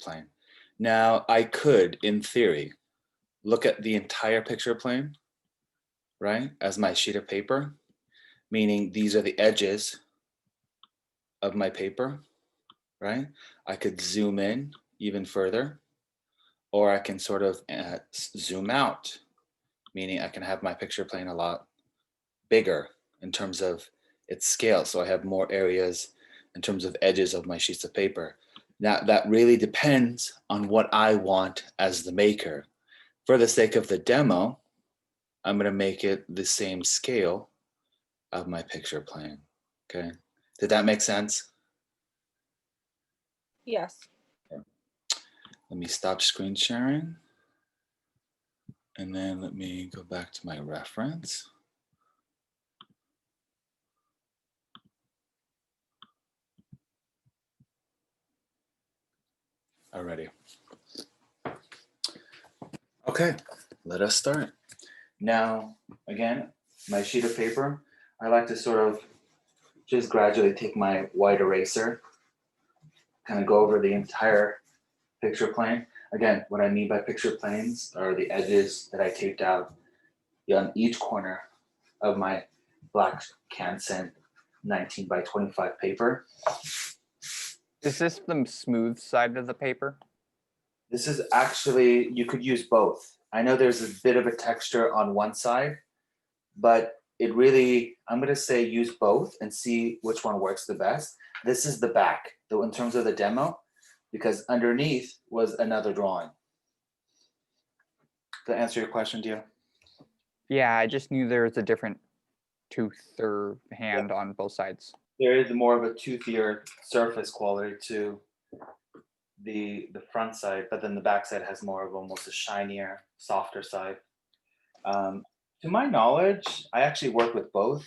plane. Now I could, in theory, look at the entire picture plane, right, as my sheet of paper, meaning these are the edges of my paper, right? I could zoom in even further, or I can sort of zoom out, meaning I can have my picture plane a lot bigger in terms of its scale. So I have more areas in terms of edges of my sheets of paper. Now that really depends on what I want as the maker. For the sake of the demo, I'm gonna make it the same scale of my picture plane, okay? Did that make sense? Yes. Okay. Let me stop screen sharing. And then let me go back to my reference. Alrighty. Okay, let us start. Now, again, my sheet of paper, I like to sort of just gradually take my white eraser, kind of go over the entire picture plane. Again, what I mean by picture planes are the edges that I taped out on each corner of my black Canson 19 by 25 paper. Is this the smooth side of the paper? This is actually, you could use both. I know there's a bit of a texture on one side, but it really, I'm gonna say use both and see which one works the best. This is the back, though, in terms of the demo, because underneath was another drawing. To answer your question, Dio? Yeah, I just knew there was a different tooth or hand on both sides. There is more of a toothier surface quality to the front side, but then the back side has more of almost a shinier, softer side. To my knowledge, I actually work with both.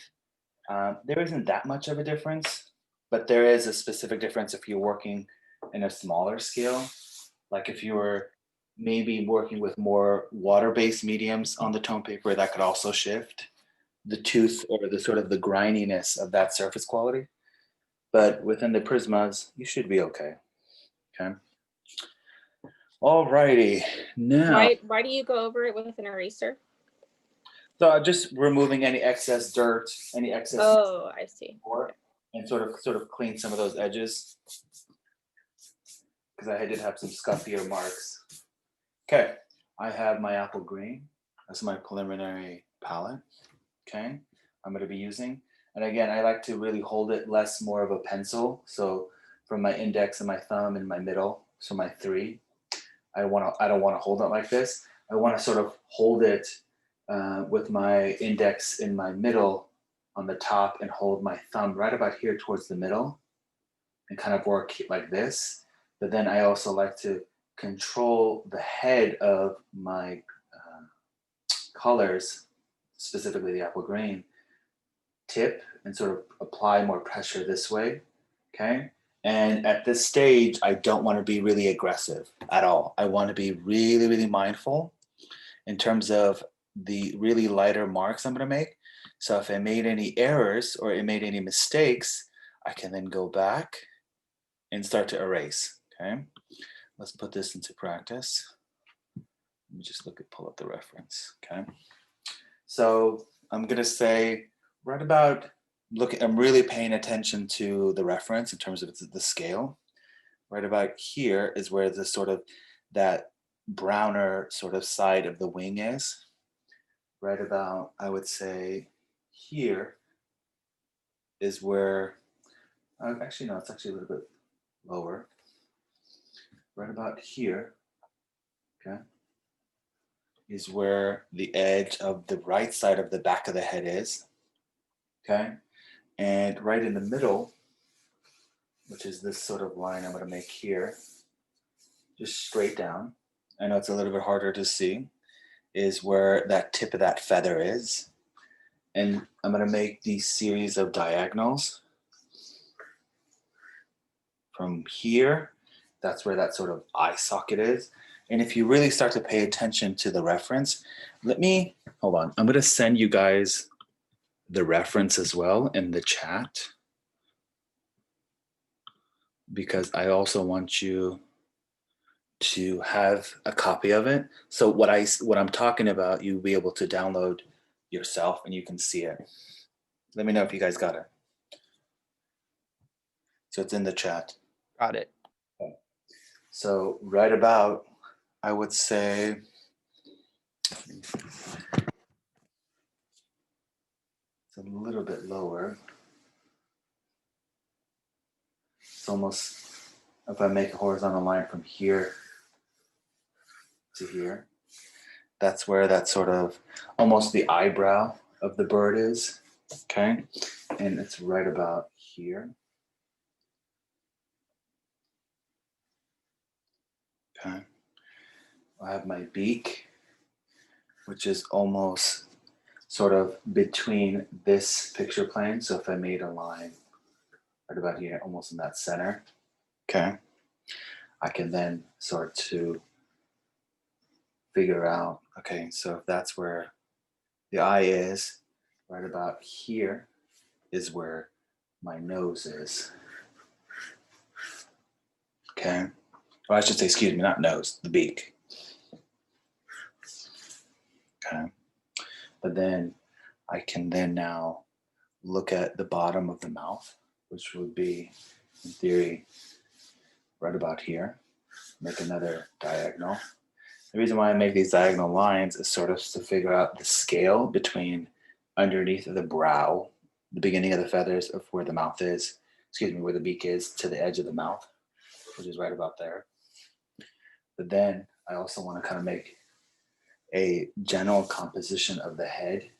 There isn't that much of a difference, but there is a specific difference if you're working in a smaller scale. Like if you were maybe working with more water-based mediums on the tone paper, that could also shift the tooth or the sort of the grindiness of that surface quality. But within the Prismas, you should be okay. Okay. All righty. Now, Why do you go over it with an eraser? so just removing any excess dirt, any excess. Oh, I see. And sort of clean some of those edges because I did have some scuffier marks. Okay, I have my apple green. That's my preliminary palette. Okay, I'm going to be using. And again, I like to really hold it less more of a pencil. So from my index and my thumb and my middle, so my 3, I don't want to hold it like this. I want to sort of hold it with my index in my middle on the top and hold my thumb right about here towards the middle and kind of work like this. But then I also like to control the head of my colors, specifically the apple green, tip and sort of apply more pressure this way, okay? And at this stage, I don't want to be really aggressive at all. I want to be really, really mindful in terms of the really lighter marks I'm going to make. So if I made any errors or I made any mistakes, I can then go back and start to erase, okay? Let's put this into practice. Let me just pull up the reference, okay? So I'm going to say right about, I'm really paying attention to the reference in terms of the scale. Right about here is where the sort of that browner sort of side of the wing is. Right about, I would say, here is where, actually no, it's actually a little bit lower. Right about here, okay, is where the edge of the right side of the back of the head is, okay? And right in the middle, which is this sort of line I'm going to make here, just straight down. I know it's a little bit harder to see, is where that tip of that feather is. And I'm going to make these series of diagonals. From here, that's where that sort of eye socket is. And if you really start to pay attention to the reference, hold on. I'm going to send you guys the reference as well in the chat, because I also want you to have a copy of it. So what I'm talking about, you'll be able to download yourself and you can see it. Let me know if you guys got it. So it's in the chat. Got it. So right about, I would say, it's a little bit lower. It's almost, if I make a horizontal line from here to here, that's where that sort of almost the eyebrow of the bird is, okay? And it's right about here. Okay. I have my beak, which is almost sort of between this picture plane. So if I made a line right about here, almost in that center, okay, I can then start to figure out, okay, so if that's where the eye is, right about here is where my nose is. Okay. Or I should say, excuse me, not nose, the beak. Okay. But then I can then now look at the bottom of the mouth, which would be, in theory, right about here. Make another diagonal. The reason why I make these diagonal lines is sort of to figure out the scale between underneath the brow, the beginning of the feathers of where the mouth is, excuse me, where the beak is to the edge of the mouth, which is right about there. But then I also want to kind of make a general composition of the head,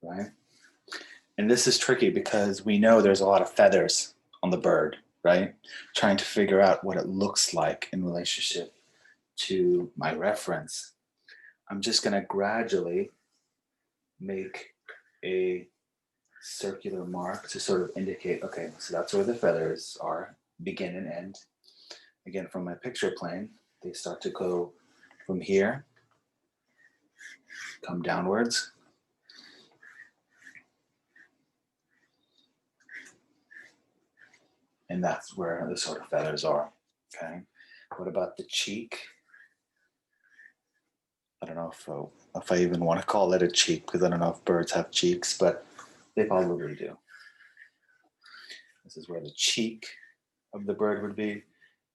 right? And this is tricky because we know there's a lot of feathers on the bird, right? Trying to figure out what it looks like in relationship to my reference. I'm just going to gradually make a circular mark to sort of indicate, okay, so that's where the feathers are, begin and end. Again, from my picture plane, they start to go from here, come downwards. And that's where the sort of feathers are, okay? What about the cheek? I don't know if I even want to call it a cheek because I don't know if birds have cheeks, but they probably do. This is where the cheek of the bird would be.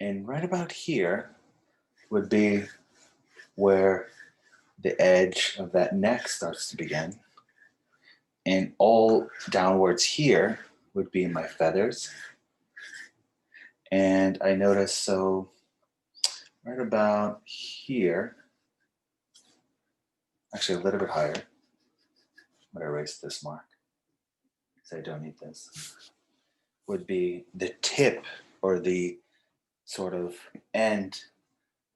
And right about here would be where the edge of that neck starts to begin. And all downwards here would be my feathers. And I notice, so right about here, actually a little bit higher, I'm gonna erase this mark, because I don't need this, would be the tip or the sort of end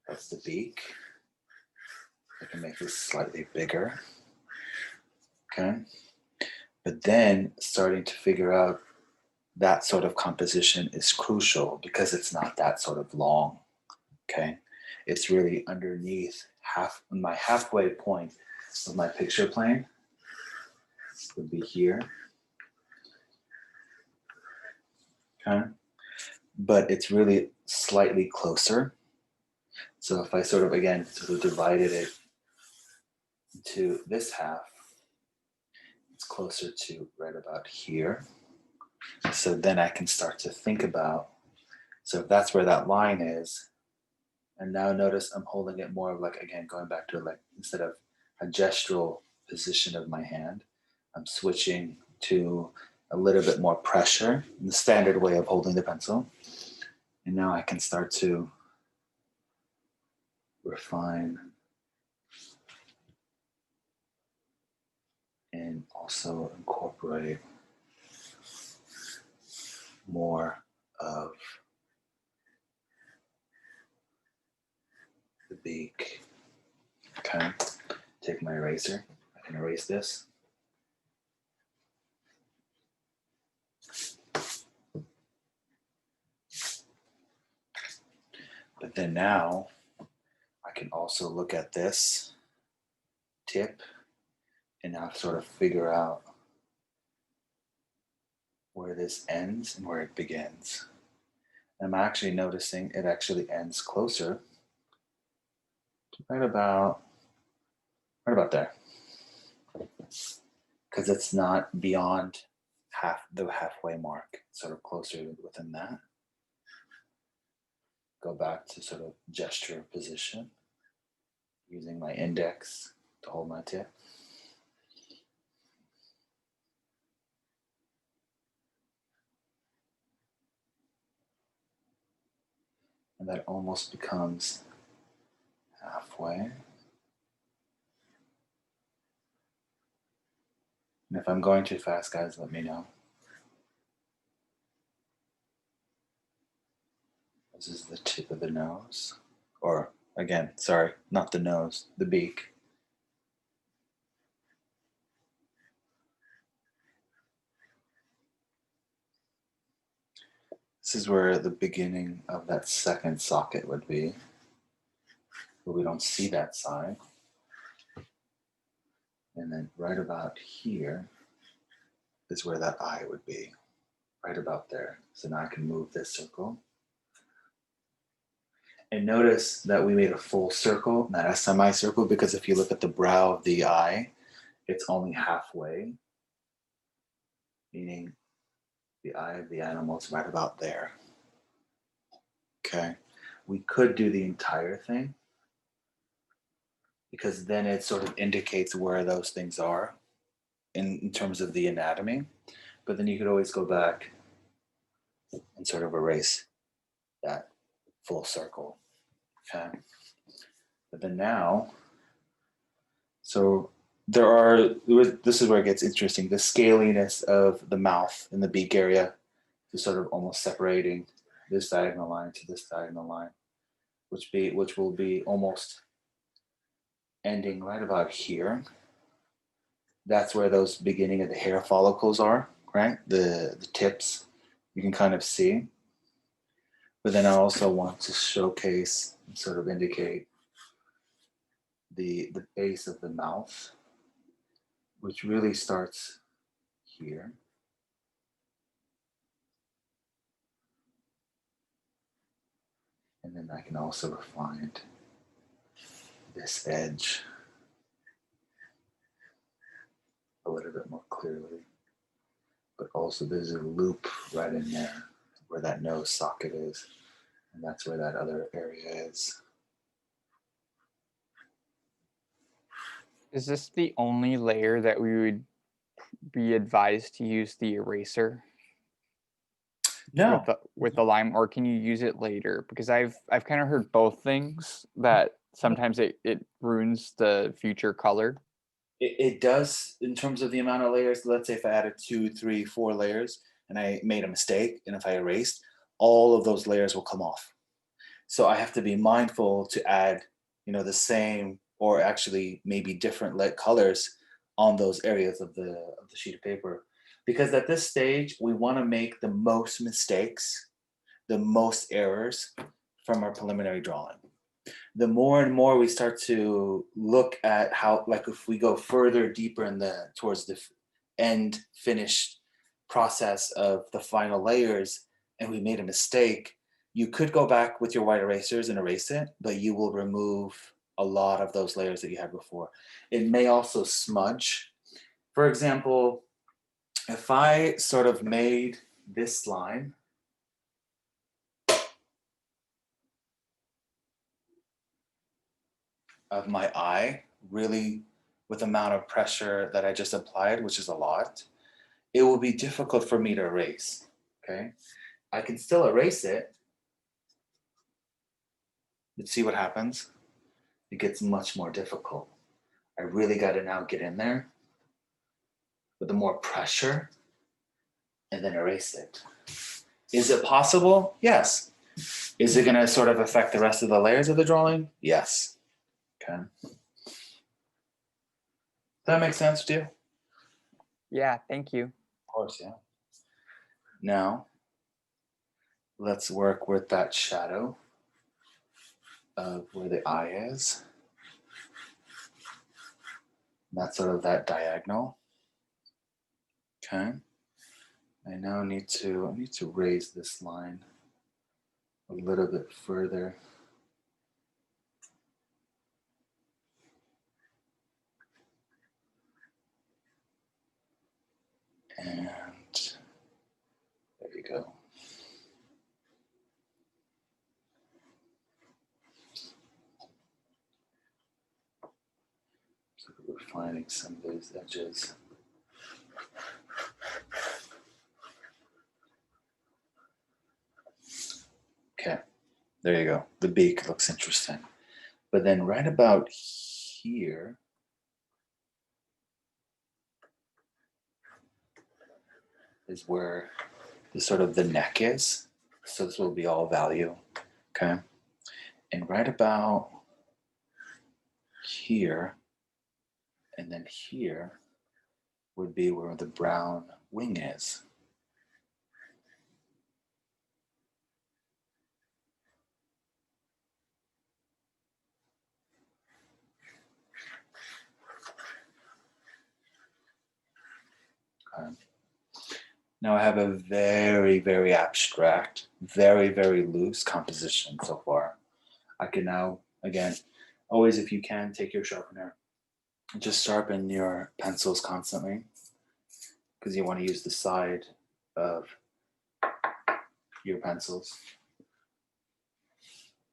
of the beak. I can make this slightly bigger, okay? But then starting to figure out that sort of composition is crucial because it's not that sort of long, okay? It's really underneath my halfway point of my picture plane would be here, okay? But it's really slightly closer. So if I sort of, again, sort of divided it into this half, it's closer to right about here. So then I can start to think about, so if that's where that line is, and now notice I'm holding it more of like, again, going back to like, instead of a gestural position of my hand, I'm switching to a little bit more pressure in the standard way of holding the pencil. And now I can start to refine and also incorporate more of the beak. Okay, take my eraser. I can erase this. But then now I can also look at this tip and now sort of figure out where this ends and where it begins. I'm actually noticing it actually ends closer to right about there. Because it's not beyond the halfway mark, sort of closer within that. Go back to sort of gesture position, using my index to hold my tip. And that almost becomes halfway. And if I'm going too fast, guys, let me know. This is the tip of the nose. Or, again, sorry, not the nose, the beak. This is where the beginning of that second socket would be. But we don't see that side. And then right about here is where that eye would be. Right about there. So now I can move this circle. And notice that we made a full circle, not a semicircle, because if you look at the brow of the eye, it's only halfway, meaning the eye of the animal is right about there. Okay, we could do the entire thing because then it sort of indicates where those things are in terms of the anatomy, but then you could always go back and sort of erase that full circle. Okay, but then now, so this is where it gets interesting, the scaliness of the mouth and the beak area is sort of almost separating this diagonal line to this diagonal line, which will be almost ending right about here. That's where those beginning of the hair follicles are, right? The tips you can kind of see. But then I also want to showcase and sort of indicate the base of the mouth, which really starts here. And then I can also refine this edge a little bit more clearly. But also there's a loop right in there where that nose socket is. And that's where that other area is. Is this the only layer that we would be advised to use the eraser No, with the lime, or can you use it later? Because I've kind of heard both things, that sometimes it ruins the future color. it does in terms of the amount of layers. Let's say if I added 2, 3, 4 layers and I made a mistake, and if I erased, all of those layers will come off. So I have to be mindful to add, the same or actually maybe different colors on those areas of the sheet of paper, because at this stage we want to make the most mistakes, the most errors from our preliminary drawing. The more and more we start to look at how, like if we go further deeper towards the end finished process of the final layers and we made a mistake, you could go back with your white erasers and erase it, but you will remove a lot of those layers that you had before. It may also smudge. For example, if I sort of made this line of my eye really with the amount of pressure that I just applied, which is a lot, it will be difficult for me to erase, okay? I can still erase it, but see what happens? It gets much more difficult. I really got to now get in there with the more pressure and then erase it. Is it possible? Yes. Is it going to sort of affect the rest of the layers of the drawing? Yes. Okay. Does that make sense to you? Yeah, thank you. Of course, yeah. Now, let's work with that shadow of where the eye is. That's sort of that diagonal. Okay. I now need to raise this line a little bit further. And there you go. So we're refining some of those edges. Okay, there you go. The beak looks interesting. But then right about here, is where the sort of the neck is. So this will be all value, okay? And right about here, and then here would be where the brown wing is. Okay. Now I have a very, very abstract, very, very loose composition so far. I can now, again, always if you can, take your sharpener and just sharpen your pencils constantly because you want to use the side of your pencils.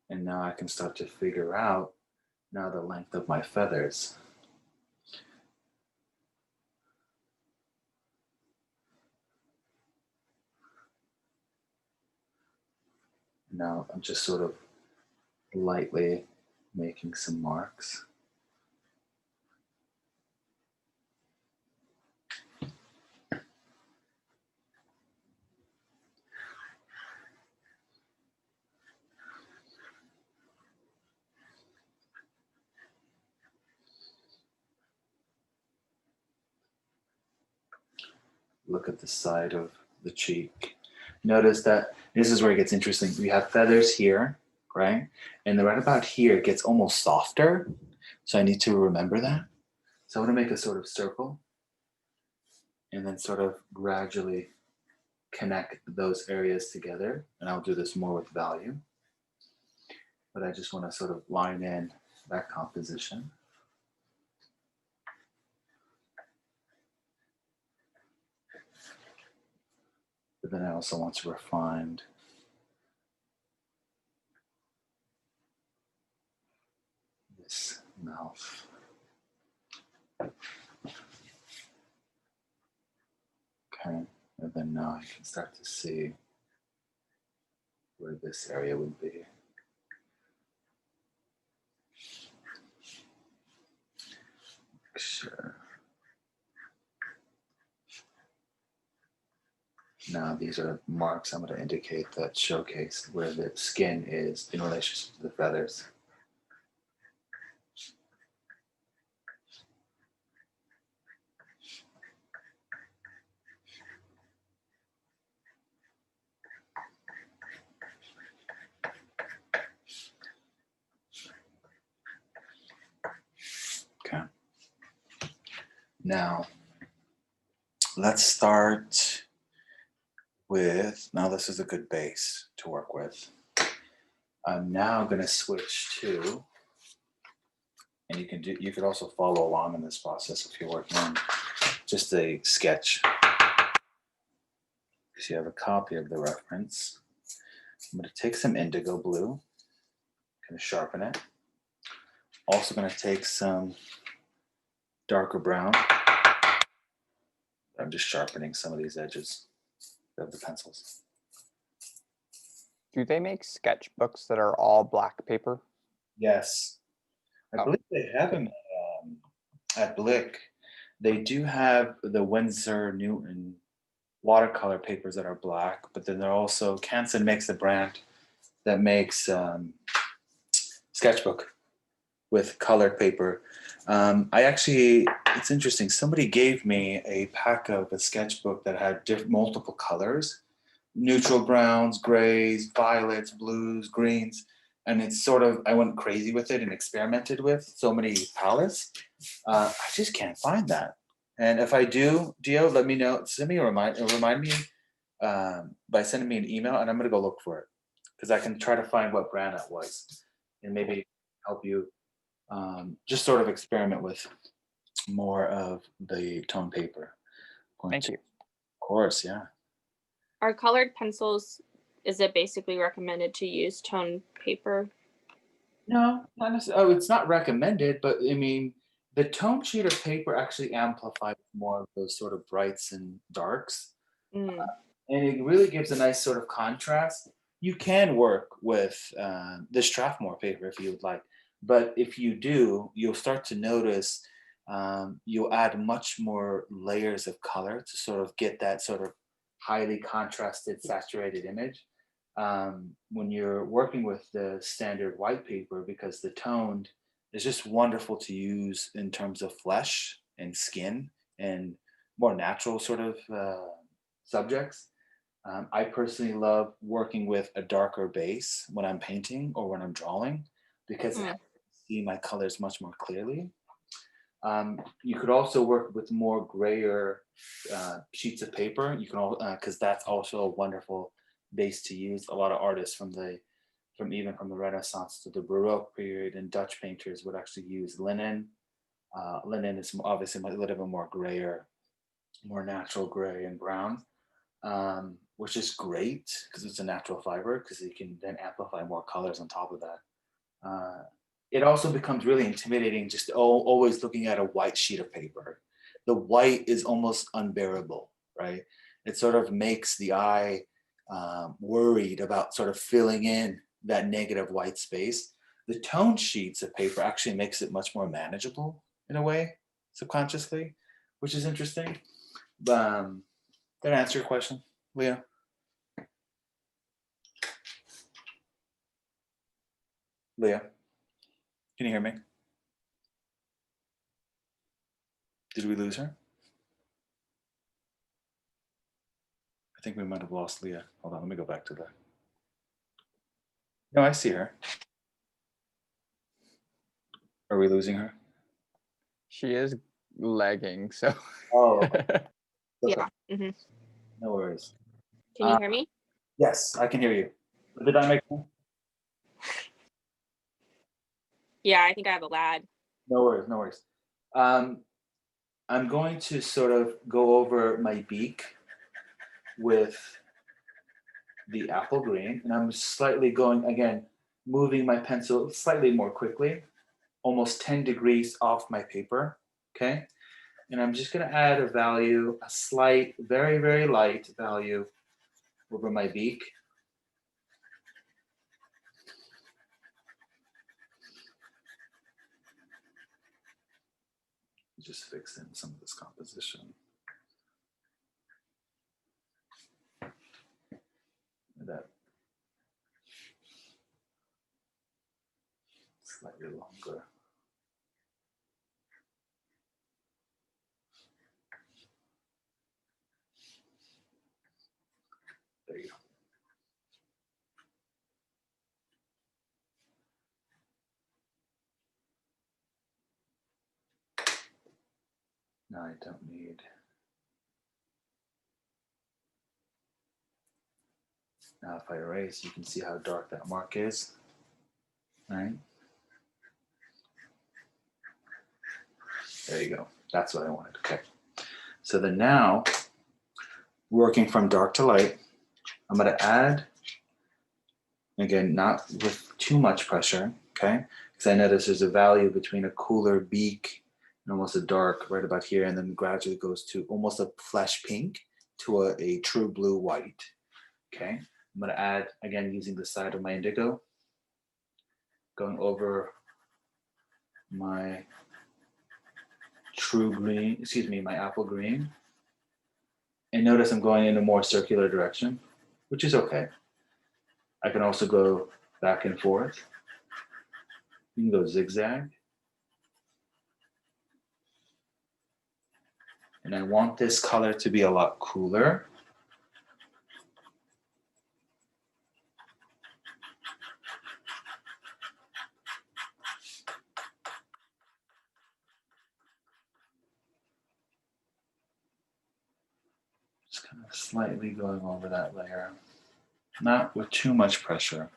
And now I can start to figure out now the length of my feathers. Now I'm just sort of lightly making some marks. Look at the side of the cheek. Notice that this is where it gets interesting. We have feathers here, right? And then right about here, it gets almost softer. So I need to remember that. So I want to make a sort of circle and then sort of gradually connect those areas together. And I'll do this more with value. But I just want to sort of line in that composition. But then I also want to refine this mouth. Okay, and then now I can start to see where this area would be. Sure. Now these are marks I'm going to indicate that showcase where the skin is in relation to the feathers. Okay. Now, let's start with, now this is a good base to work with. I'm now going to switch to, and you could also follow along in this process if you're working on just a sketch. Because you have a copy of the reference. I'm going to take some indigo blue, going to sharpen it. Also going to take some darker brown. I'm just sharpening some of these edges of the pencils. Do they make sketchbooks that are all black paper? Yes. I believe they have them at Blick. They do have the Winsor Newton watercolor papers that are black, but then they're also, Canson makes a brand that makes sketchbook with colored paper. I actually, it's interesting, somebody gave me a pack of a sketchbook that had multiple colors, neutral browns, grays, violets, blues, greens, and it's sort of, I went crazy with it and experimented with so many palettes. I just can't find that. And if I do, Dio, let me know, send me a remind me by sending me an email and I'm gonna go look for it. because I can try to find what brand that was and maybe help you just sort of experiment with more of the tone paper. Thank you. Of course, yeah. Are colored pencils, is it basically recommended to use tone paper? No, not necessarily. Oh, it's not recommended, but I mean, the tone sheet of paper actually amplifies more of those sort of brights and darks. Mm. And it really gives a nice sort of contrast. You can work with this Strathmore paper if you would like, but if you do, you'll start to notice you'll add much more layers of color to sort of get that sort of highly contrasted, saturated image. When you're working with the standard white paper, because the toned is just wonderful to use in terms of flesh and skin and more natural sort of subjects. I personally love working with a darker base when I'm painting or when I'm drawing because it Mm. helps me see my colors much more clearly. You could also work with more grayer sheets of paper. You can all because that's also a wonderful base to use. A lot of artists from even from the Renaissance to the Baroque period and Dutch painters would actually use linen. Linen is obviously a little bit more grayer, more natural gray and brown, which is great because it's a natural fiber because you can then amplify more colors on top of that. It also becomes really intimidating just always looking at a white sheet of paper. The white is almost unbearable, right? It sort of makes the eye worried about sort of filling in that negative white space. The tone sheets of paper actually makes it much more manageable in a way, subconsciously, which is interesting. Did I answer your question, Leah? Leah, can you hear me? Did we lose her? I think we might have lost Leah. Hold on, let me go back to that. No, I see her. Are we losing her? She is lagging, so. Oh, okay. Yeah. Hmm. No worries. Can you hear me? Yes, I can hear you. Did I make sense? Yeah, I think I have a lag. No worries, no worries. I'm going to sort of go over my beak with the apple green, and I'm slightly going, again, moving my pencil slightly more quickly, almost 10 degrees off my paper, okay? And I'm just gonna add a value, a slight, very, very light value over my beak. Just fix in some of this composition. That slightly longer. There you go. Now I don't need. Now if I erase, you can see how dark that mark is, right? There you go. That's what I wanted. Okay. So then now, working from dark to light, I'm going to add, again, not with too much pressure, okay? Because I notice there's a value between a cooler beak and almost a dark right about here, and then gradually goes to almost a flesh pink to a true blue white, okay? I'm going to add, again, using the side of my indigo, going over my true green, excuse me, my apple green. And notice I'm going in a more circular direction, which is okay. I can also go back and forth. You can go zigzag. And I want this color to be a lot cooler. Just kind of slightly going over that layer. not with too much pressure.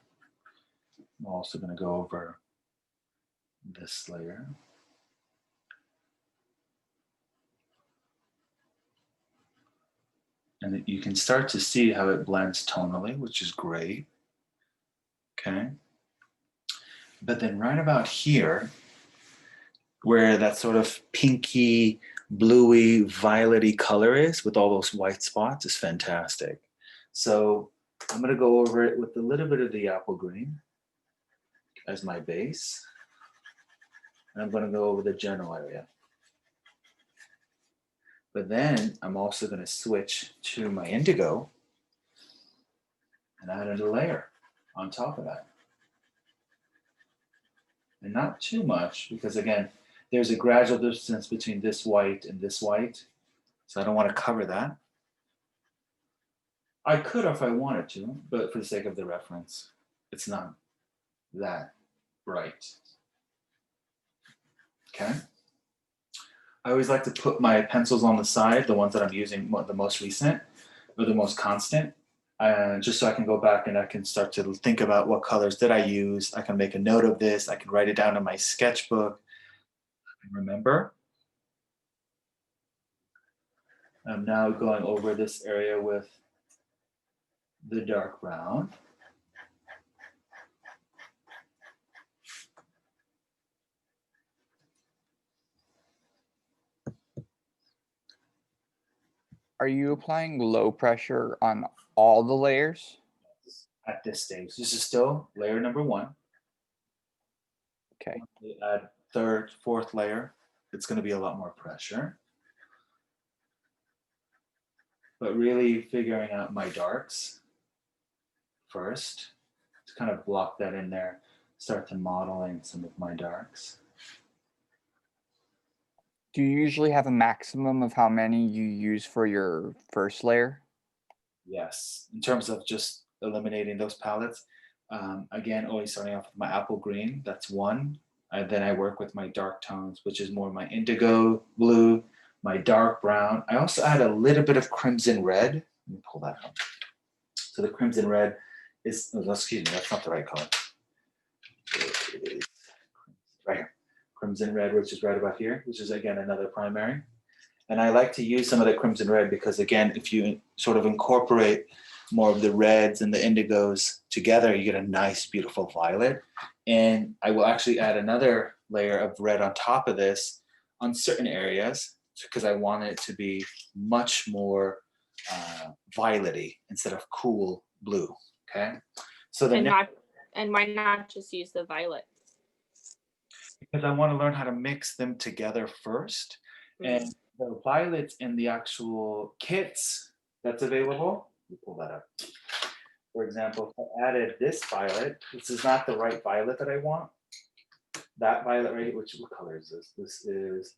I'm also going to go over this layer. And you can start to see how it blends tonally, which is great. Okay. But then right about here, where that sort of pinky, bluey, violety color is with all those white spots is fantastic. So I'm going to go over it with a little bit of the apple green as my base. And I'm going to go over the general area. But then I'm also going to switch to my indigo and add another layer on top of that. And not too much, because again, there's a gradual distance between this white and this white. So I don't want to cover that. I could if I wanted to, but for the sake of the reference, it's not that bright. Okay. I always like to put my pencils on the side, the ones that I'm using, the most recent or the most constant, just so I can go back and I can start to think about what colors did I use. I can make a note of this. I can write it down in my sketchbook. I can remember. I'm now going over this area with the dark brown. Are you applying low pressure on all the layers? At this stage, this is still layer number one. Okay. Once we add third, fourth layer, it's going to be a lot more pressure. But really figuring out my darks first to kind of block that in there, start to modeling some of my darks. Do you usually have a maximum of how many you use for your first layer? Yes, in terms of just eliminating those palettes. Again, always starting off with my apple green, that's one. Then I work with my dark tones, which is more my indigo blue, my dark brown. I also add a little bit of crimson red. Let me pull that up. So the crimson red is, oh, excuse me, that's not the right color. It is right here. Crimson red, which is right about here, which is again another primary. And I like to use some of the crimson red because again, if you sort of incorporate more of the reds and the indigos together, you get a nice, beautiful violet. And I will actually add another layer of red on top of this on certain areas because I want it to be much more violety instead of cool blue. Okay. So the and why not just use the violet? Because I want to learn how to mix them together first. And the violets in the actual kits that's available, you pull that up. For example, if I added this violet, this is not the right violet that I want. That violet right, what color is this? This is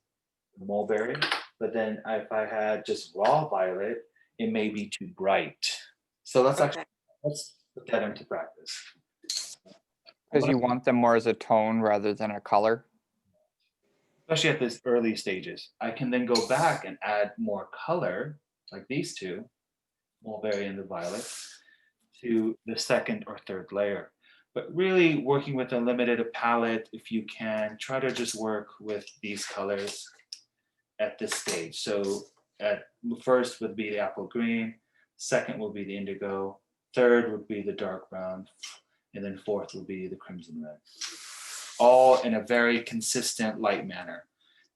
mulberry. But then if I had just raw violet, it may be too bright. So let's put that into practice. Because you want them more as a tone rather than a color? Especially at this early stages. I can then go back and add more color, like these two, mulberry and the violet, to the second or third layer. But really working with a limited palette, if you can, try to just work with these colors at this stage. So at first would be the apple green, second will be the indigo, third would be the dark brown, and then fourth will be the crimson red. All in a very consistent light manner.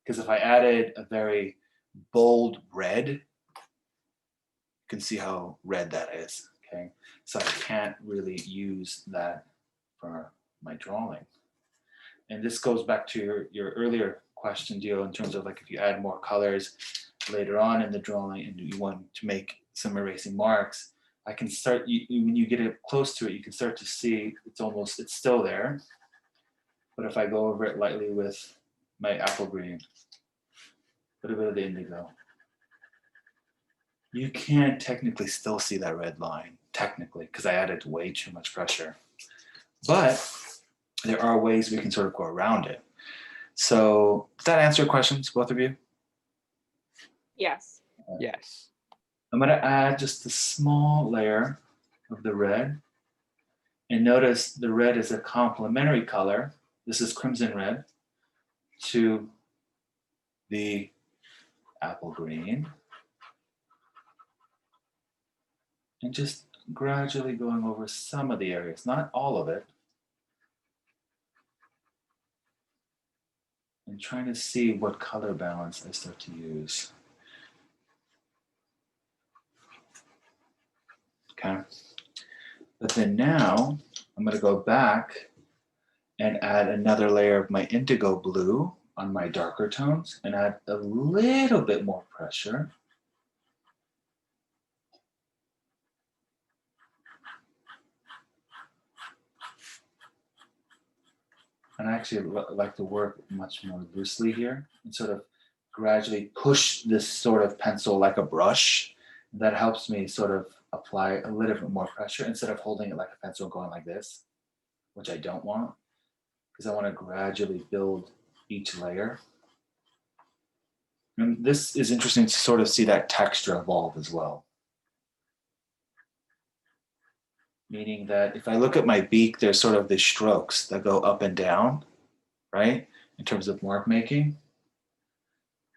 Because if I added a very bold red, you can see how red that is, okay? So I can't really use that for my drawing. And this goes back to your earlier question, Dio, in terms of like if you add more colors later on in the drawing and you want to make some erasing marks, I can start, when you get it close to it, you can start to see it's still there. But if I go over it lightly with my apple green, a little bit of the indigo, you can technically still see that red line, technically, because I added way too much pressure. But there are ways we can sort of go around it. So does that answer your questions, both of you? Yes. Yes. I'm going to add just a small layer of the red. And notice the red is a complementary color. This is crimson red to the apple green. And just gradually going over some of the areas, not all of it. And trying to see what color balance I start to use. Okay. But then now I'm going to go back and add another layer of my indigo blue on my darker tones and add a little bit more pressure. And I actually like to work much more loosely here and sort of gradually push this sort of pencil like a brush. That helps me sort of apply a little bit more pressure instead of holding it like a pencil and going like this, which I don't want, because I want to gradually build each layer. And this is interesting to sort of see that texture evolve as well. Meaning that if I look at my beak, there's sort of the strokes that go up and down, right? In terms of mark making.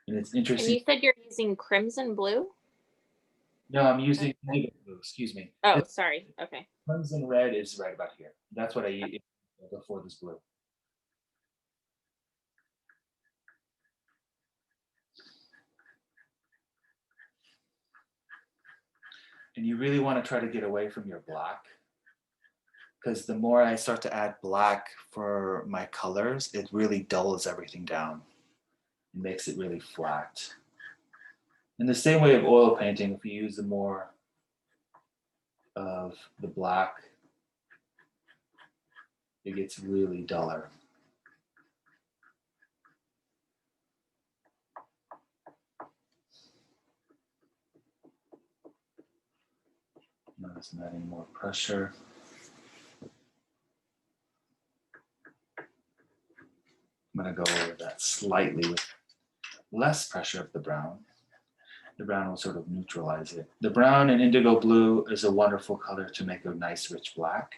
And it's interesting. And you said you're using crimson blue? No, I'm using negative blue, excuse me. Oh, This sorry. Okay. crimson red is right about here. That's what I use before this blue. And you really want to try to get away from your black, because the more I start to add black for my colors, it really dulls everything down. It makes it really flat. In the same way of oil painting, if you use the more of the black, it gets really duller. Notice I'm adding more pressure. I'm going to go over that slightly with less pressure of the brown. The brown will sort of neutralize it. The brown and indigo blue is a wonderful color to make a nice rich black.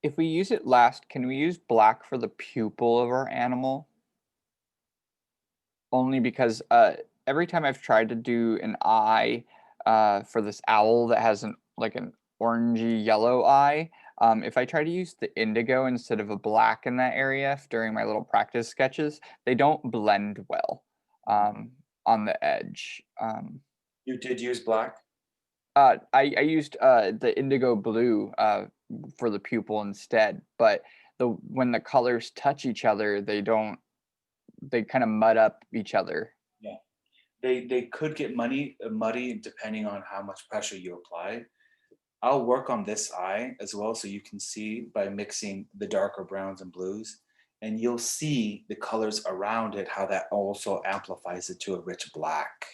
If we use it last, can we use black for the pupil of our animal? Only because every time I've tried to do an eye for this owl that has an orangey yellow eye, if I try to use the indigo instead of a black in that area during my little practice sketches, they don't blend well on the edge. You did use black? I used the indigo blue for the pupil instead, but when the colors touch each other, they kind of mud up each other. Yeah, they could get muddy depending on how much pressure you apply. I'll work on this eye as well, so you can see by mixing the darker browns and blues, and you'll see the colors around it, how that also amplifies it to a rich black.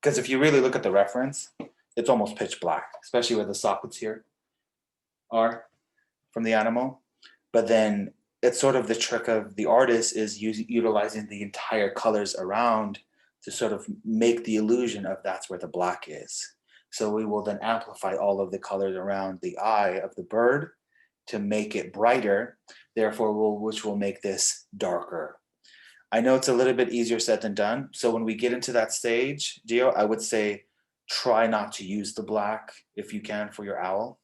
Because if you really look at the reference, it's almost pitch black, especially where the sockets here are from the animal. But then it's sort of the trick of the artist is utilizing the entire colors around to sort of make the illusion of that's where the black is. So we will then amplify all of the colors around the eye of the bird to make it brighter, therefore which will make this darker. I know it's a little bit easier said than done. So when we get into that stage, Gio, I would say try not to use the black if you can for your owl.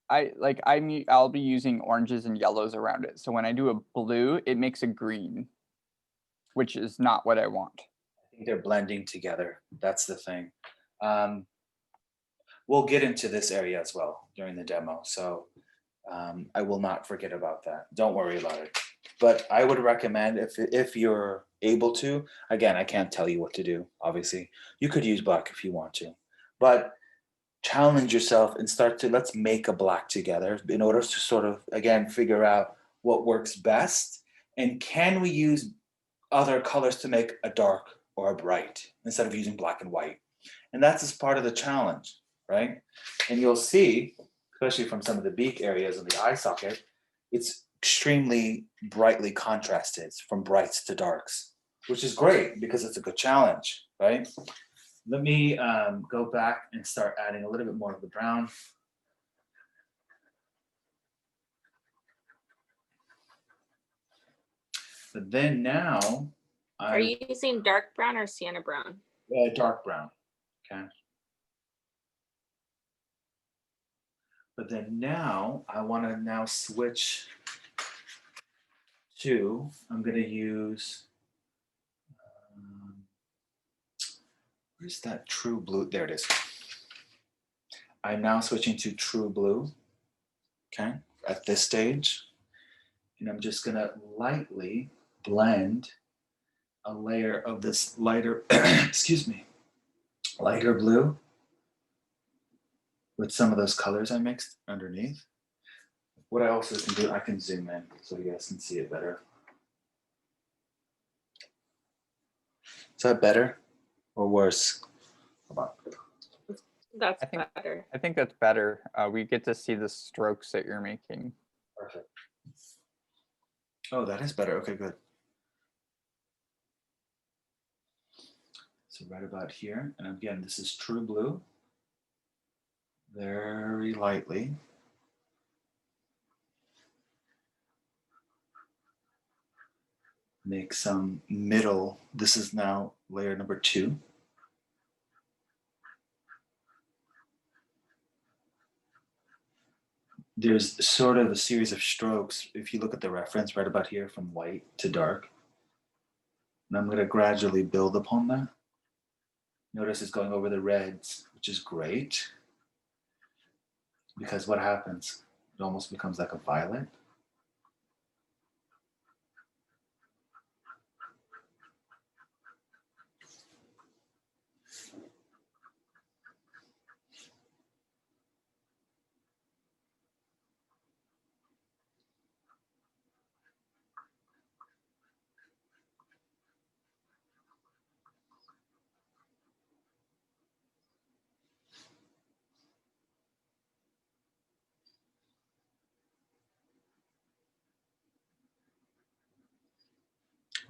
I'll be using oranges and yellows around it. So when I do a blue, it makes a green, which is not what I want. I think they're blending together. That's the thing. We'll get into this area as well during the demo. So I will not forget about that. Don't worry about it. But I would recommend if you're able to, again, I can't tell you what to do, obviously. You could use black if you want to. But challenge yourself and let's make a black together in order to sort of, again, figure out what works best. And can we use other colors to make a dark or a bright instead of using black and white? And that's as part of the challenge, right? And you'll see, especially from some of the beak areas and the eye socket, it's extremely brightly contrasted from brights to darks, which is great because it's a good challenge, right? Let me go back and start adding a little bit more of the brown. But then now, Are you using dark brown or sienna brown? Dark brown, okay. But then now I want to now switch to, I'm going to use, where's that true blue? There it is. I'm now switching to true blue, okay, at this stage. And I'm just going to lightly blend a layer of this lighter, excuse me, lighter blue with some of those colors I mixed underneath. What I also can do, I can zoom in so you guys can see it better. Is that better or worse? Come on. That's better. I think that's better. We get to see the strokes that you're making. Perfect. Oh, that is better. Okay, good. So right about here, and again, this is true blue. Very lightly. Make some middle. This is now layer number 2. There's sort of a series of strokes, if you look at the reference right about here, from white to dark. And I'm going to gradually build upon that. Notice it's going over the reds, which is great. Because what happens? It almost becomes like a violet.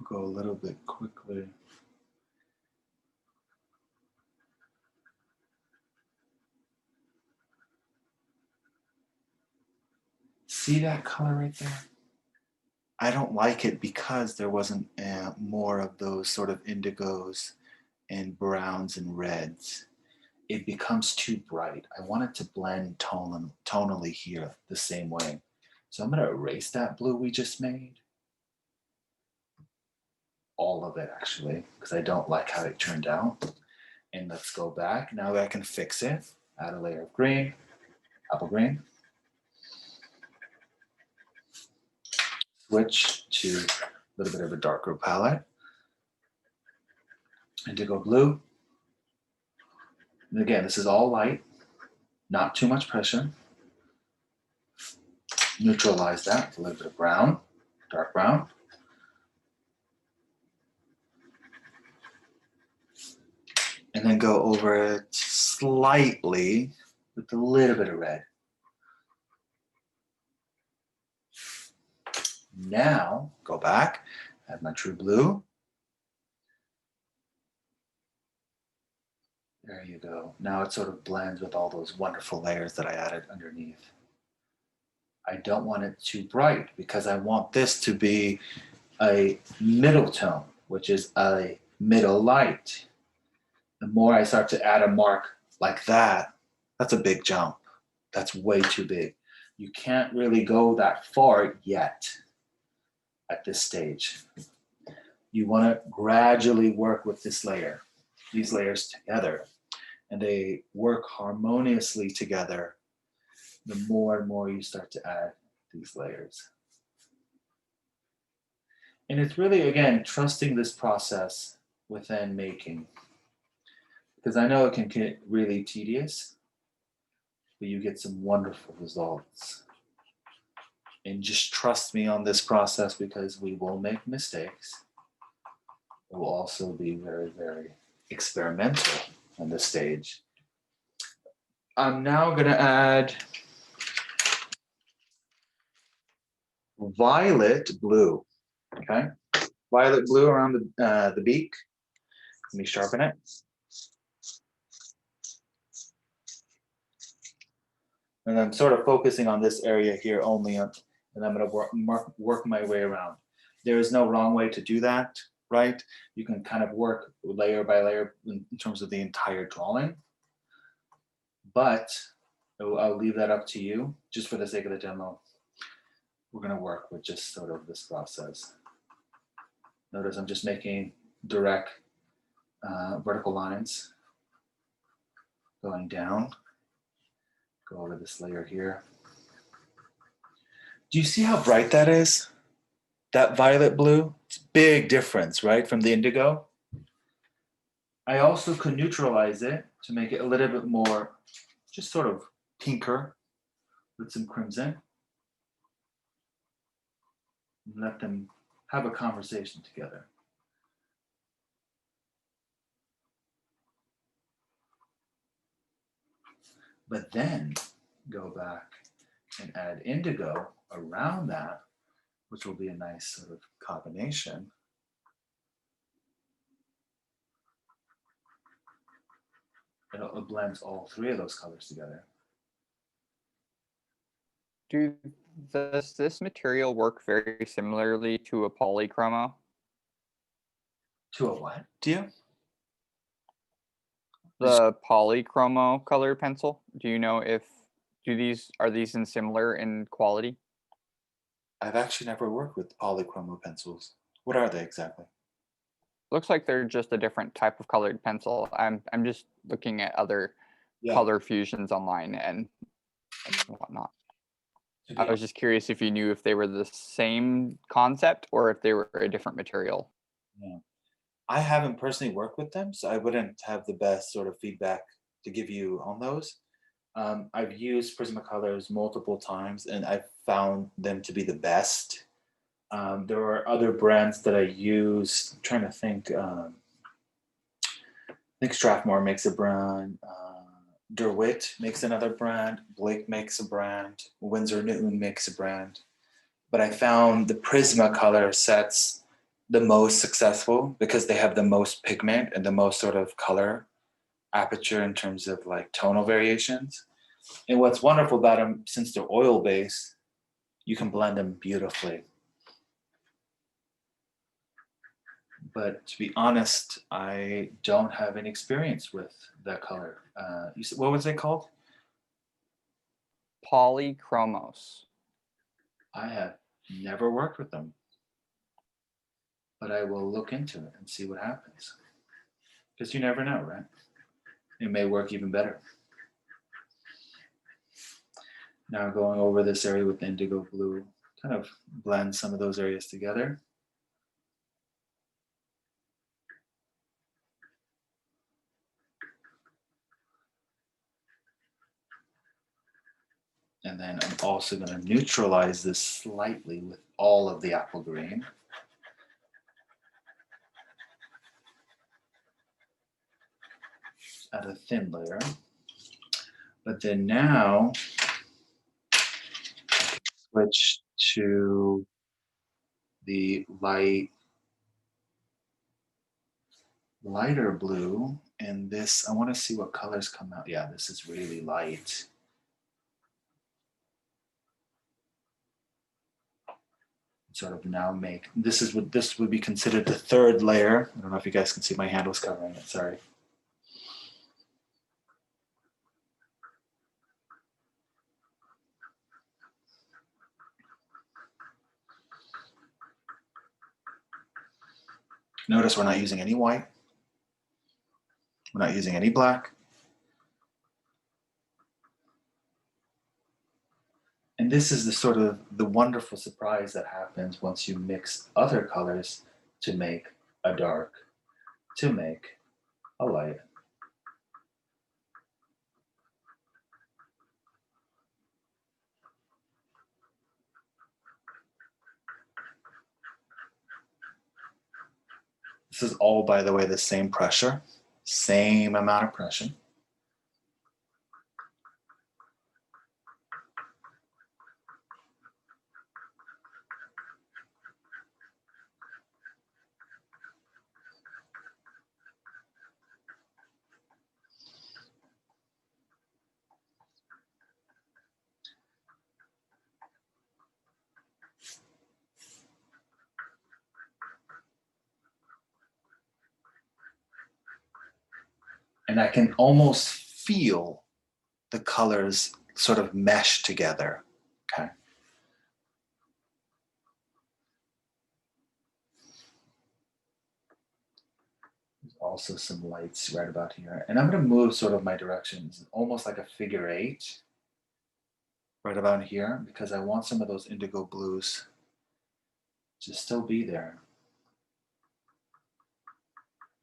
Go a little bit quickly. See that color right there? I don't like it because there wasn't more of those sort of indigos and browns and reds. It becomes too bright. I want it to blend tonally here the same way. So I'm going to erase that blue we just made. All of it, actually, because I don't like how it turned out. And let's go back. Now that I can fix it, add a layer of green, apple green. Switch to a little bit of a darker palette. Indigo blue. And again, this is all light, not too much pressure. Neutralize that with a little bit of brown, dark brown. And then go over it slightly with a little bit of red. Now, go back, add my true blue. There you go. Now it sort of blends with all those wonderful layers that I added underneath. I don't want it too bright because I want this to be a middle tone, which is a middle light. The more I start to add a mark like that, that's a big jump. That's way too big. You can't really go that far yet at this stage. You want to gradually work with this layer, these layers together, and they work harmoniously together the more and more you start to add these layers. And it's really, again, trusting this process within making. Because I know it can get really tedious, but you get some wonderful results. And just trust me on this process because we will make mistakes. It will also be very, very experimental on this stage. I'm now going to add violet blue, okay? Violet blue around the beak. Let me sharpen it. And I'm sort of focusing on this area here only, and I'm going to work my way around. There is no wrong way to do that, right? You can kind of work layer by layer in terms of the entire drawing, but I'll leave that up to you. Just for the sake of the demo, we're going to work with just sort of this process. Notice I'm just making direct vertical lines going down. Go over this layer here. Do you see how bright that is? That violet blue? It's a big difference, right, from the indigo. I also could neutralize it to make it a little bit more just sort of pinker with some crimson. Let them have a conversation together. But then go back and add indigo around that, which will be a nice sort of combination. It blends all three of those colors together. Does this material work very similarly to a polychromo? To a what, do you? The polychromo color pencil. Do you know if are these similar in quality? I've actually never worked with polychromo pencils. What are they exactly? Looks like they're just a different type of colored pencil. I'm just looking at other color fusions online and whatnot. I was just curious if you knew if they were the same concept or if they were a different material. Yeah. I haven't personally worked with them, so I wouldn't have the best sort of feedback to give you on those. I've used Prismacolors multiple times and I've found them to be the best. There are other brands that I use. I'm trying to think. I think Strathmore makes a brand. DeWitt makes another brand. Blake makes a brand. Winsor Newton makes a brand. But I found the Prismacolor sets the most successful because they have the most pigment and the most sort of color aperture in terms of like tonal variations. And what's wonderful about them, since they're oil based, you can blend them beautifully. But to be honest, I don't have any experience with that color. You said, what was it called? Polychromos. I have never worked with them, but I will look into it and see what happens. Because you never know, right? It may work even better. Now going over this area with indigo blue, kind of blend some of those areas together. And then I'm also going to neutralize this slightly with all of the apple green. Add a thin layer. But then now, switch to the lighter blue. And this, I want to see what colors come out. Yeah, this is really light. Sort of now make, this would be considered the third layer. I don't know if you guys can see my hand was covering it, sorry. Notice we're not using any white. We're not using any black. And this is the sort of the wonderful surprise that happens once you mix other colors to make a dark, to make a light. This is all, by the way, the same pressure, same amount of pressure. And I can almost feel the colors sort of mesh together, okay? There's also some lights right about here. And I'm gonna move sort of my directions, almost like a figure eight, right about here, because I want some of those indigo blues to still be there.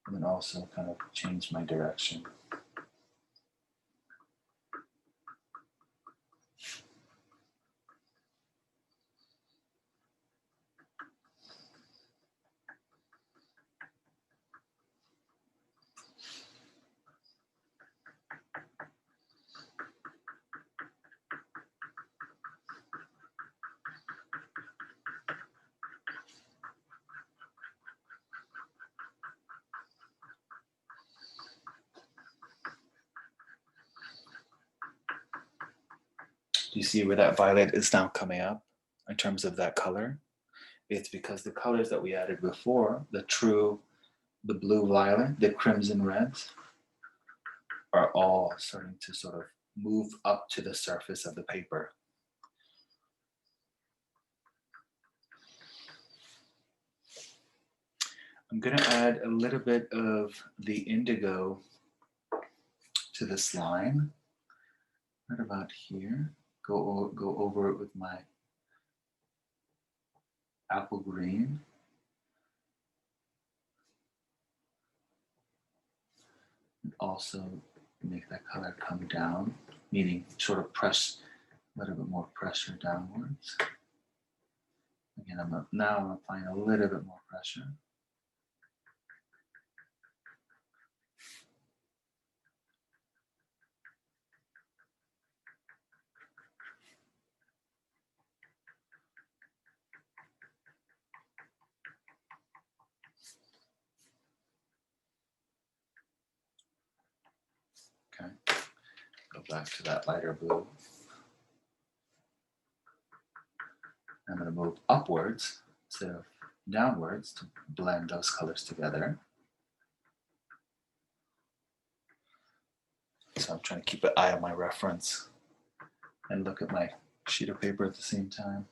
And then also kind of change my direction. Do you see where that violet is now coming up in terms of that color? It's because the colors that we added before, the blue violet, the crimson reds, are all starting to sort of move up to the surface of the paper. I'm gonna add a little bit of the indigo to this line, right about here. Go over it with my apple green. And also make that color come down, meaning sort of press a little bit more pressure downwards. Again, now I'm applying a little bit more pressure. Okay, go back to that lighter blue. I'm going to move upwards instead of downwards to blend those colors together. So I'm trying to keep an eye on my reference and look at my sheet of paper at the same time.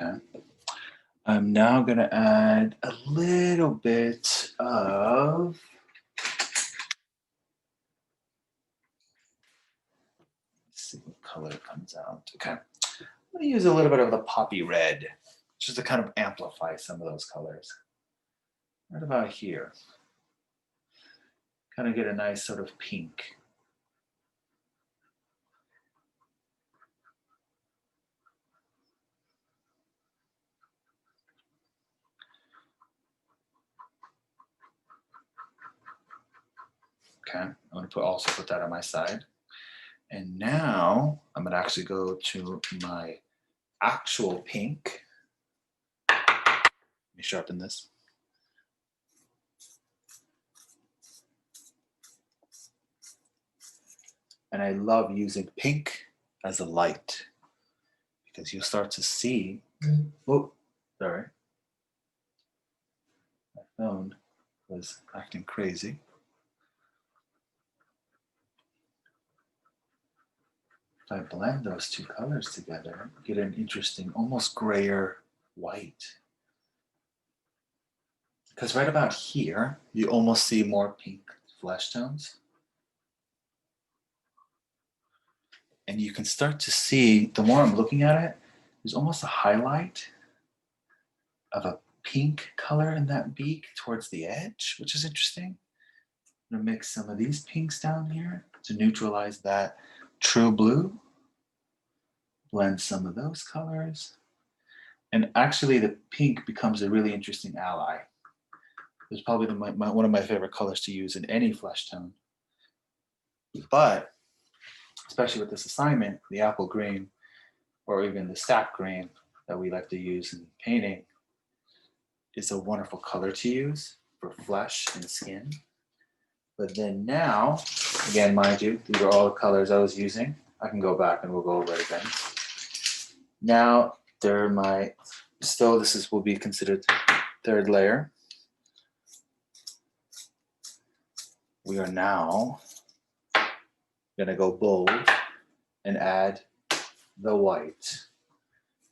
Okay. I'm now going to add a little bit of see what color comes out. Okay. I'm going to use a little bit of the poppy red just to kind of amplify some of those colors. Right about here. Kind of get a nice sort of pink. Okay, I'm going to also put that on my side. And now I'm going to actually go to my actual pink. Let me sharpen this. And I love using pink as a light because you'll start to see, oh, sorry. My phone was acting crazy. If I blend those two colors together, get an interesting, almost grayer white. Because right about here, you almost see more pink flesh tones. And you can start to see, the more I'm looking at it, there's almost a highlight of a pink color in that beak towards the edge, which is interesting. I'm gonna mix some of these pinks down here to neutralize that true blue. Blend some of those colors. And actually the pink becomes a really interesting ally. It's probably one of my favorite colors to use in any flesh tone. But especially with this assignment, the apple green or even the sap green that we like to use in painting is a wonderful color to use for flesh and skin. But then now, again, mind you, these are all the colors I was using. I can go back and we'll go over it again. Now, they're my, still this will be considered third layer. We are now gonna go bold and add the white.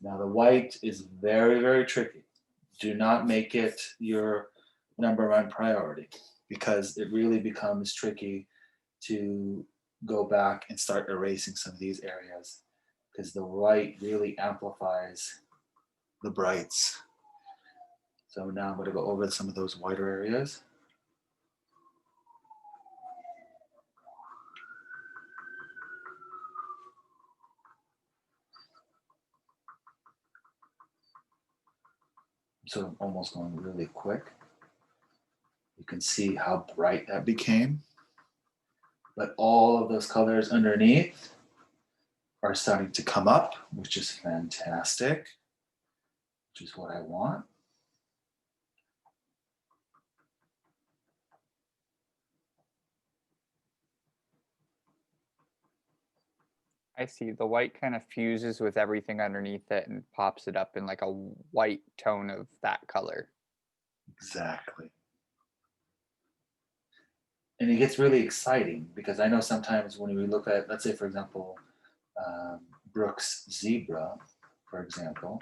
Now the white is very, very tricky. Do not make it your number one priority because it really becomes tricky to go back and start erasing some of these areas because the white really amplifies the brights. So now I'm going to go over some of those whiter areas. So I'm almost going really quick. You can see how bright that became. But all of those colors underneath are starting to come up, which is fantastic, which is what I want. I see. The white kind of fuses with everything underneath it and pops it up in like a white tone of that color. Exactly. And it gets really exciting because I know sometimes when we look at, let's say, for example, Brooks zebra, for example,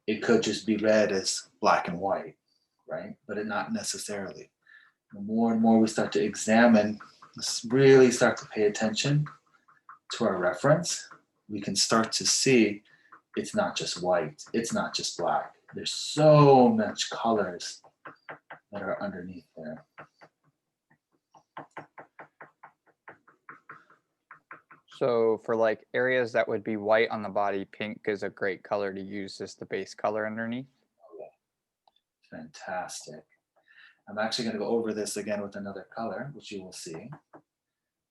it could just be read as black and white, right? But it not necessarily. The more and more we start to examine, really start to pay attention to our reference, we can start to see it's not just white, it's not just black. There's so much colors that are underneath there. So for like areas that would be white on the body, pink is a great color to use as the base color underneath. Fantastic. I'm actually going to go over this again with another color, which you will see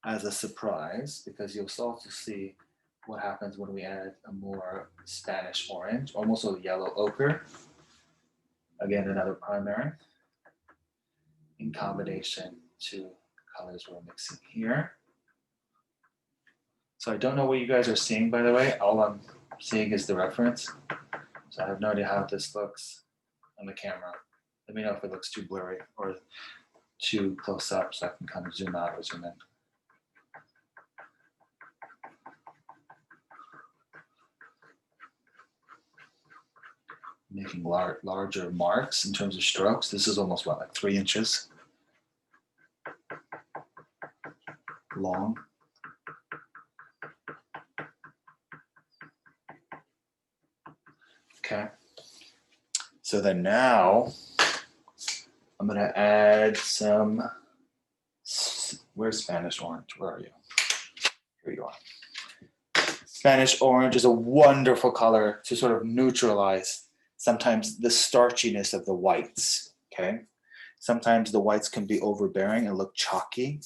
as a surprise, because you'll start to see what happens when we add a more Spanish orange, almost a yellow ochre. Again, another primary in combination to colors we're mixing here. So I don't know what you guys are seeing, by the way. All I'm seeing is the reference. So I have no idea how this looks on the camera. Let me know if it looks too blurry or too close up so I can kind of zoom out or zoom in. Making larger marks in terms of strokes. This is almost what, like 3 inches long. Okay. So then now I'm gonna add some, where's Spanish orange? Where are you? Here you are. Spanish orange is a wonderful color to sort of neutralize sometimes the starchiness of the whites, okay? Sometimes the whites can be overbearing and look chalky.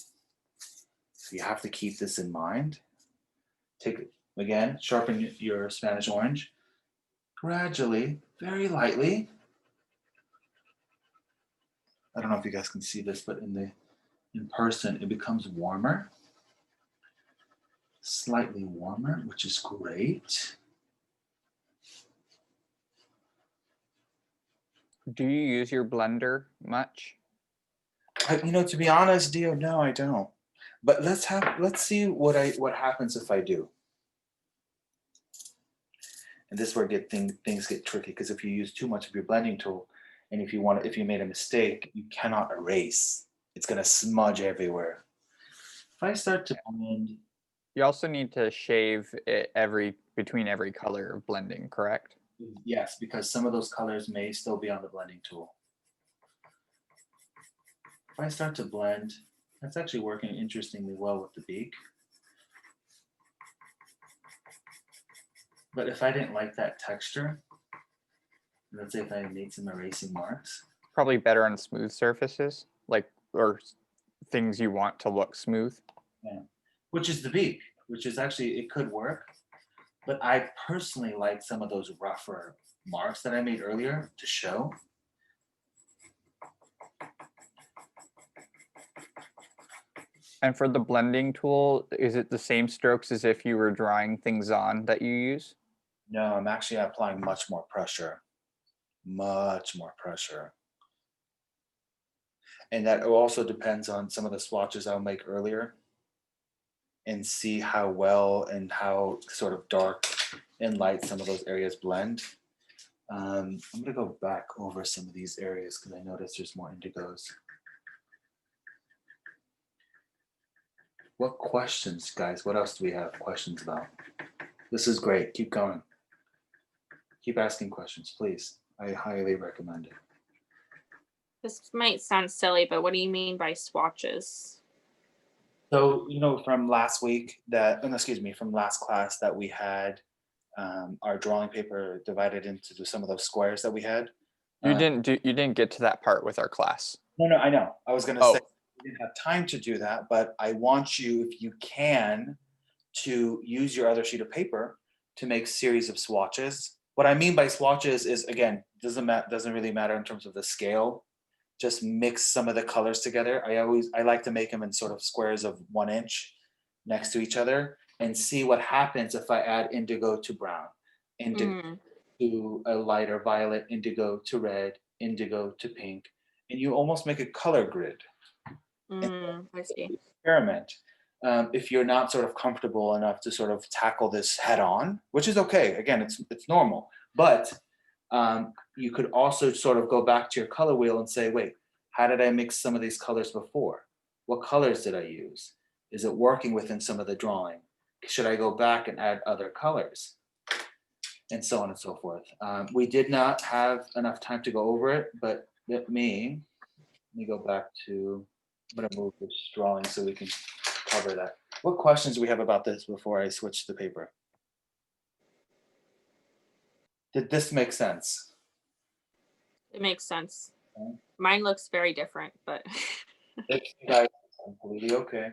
So you have to keep this in mind. Take it, again, sharpen your Spanish orange. Gradually, very lightly. I don't know if you guys can see this, but in person, it becomes warmer. Slightly warmer, which is great. Do you use your blender much? To be honest, Dio, no, I don't. But let's see what happens if I do. And this is where things get tricky, because if you use too much of your blending tool, and if you made a mistake, you cannot erase. It's gonna smudge everywhere. If I start to blend, You also need to shave it between every color of blending, correct? yes, because some of those colors may still be on the blending tool. If I start to blend, that's actually working interestingly well with the beak. But if I didn't like that texture, let's say if I made some erasing marks. Probably better on smooth surfaces, or things you want to look smooth. Yeah. which is the beak, which is actually, it could work. But I personally like some of those rougher marks that I made earlier to show. And for the blending tool, is it the same strokes as if you were drawing things on that you use? No, I'm actually applying much more pressure. Much more pressure. And that also depends on some of the swatches I'll make earlier and see how well and how sort of dark and light some of those areas blend. I'm gonna go back over some of these areas because I noticed there's more indigos. What questions, guys? What else do we have questions about? This is great. Keep going. Keep asking questions, please. I highly recommend it. This might sound silly, but what do you mean by swatches? So, you know, from last week that, excuse me, from last class that we had our drawing paper divided into some of those squares that we had. You didn't get to that part with our class. No, I know. I was gonna Oh. say we didn't have time to do that, but I want you, if you can, to use your other sheet of paper to make series of swatches. What I mean by swatches is, again, doesn't really matter in terms of the scale. Just mix some of the colors together. I like to make them in sort of squares of 1 inch next to each other and see what happens if I add indigo to brown, indigo to a lighter violet, indigo to red, indigo to pink, and you almost make a color grid. I see. Experiment. If you're not sort of comfortable enough to sort of tackle this head on, which is okay. Again, it's normal, but you could also sort of go back to your color wheel and say, wait, how did I mix some of these colors before? What colors did I use? Is it working within some of the drawing? Should I go back and add other colors? And so on and so forth. We did not have enough time to go over it, but let me go back to, I'm gonna move this drawing so we can cover that. What questions do we have about this before I switch the paper? Did this make sense? It makes sense. Okay. Mine looks very different, but If you guys, completely okay.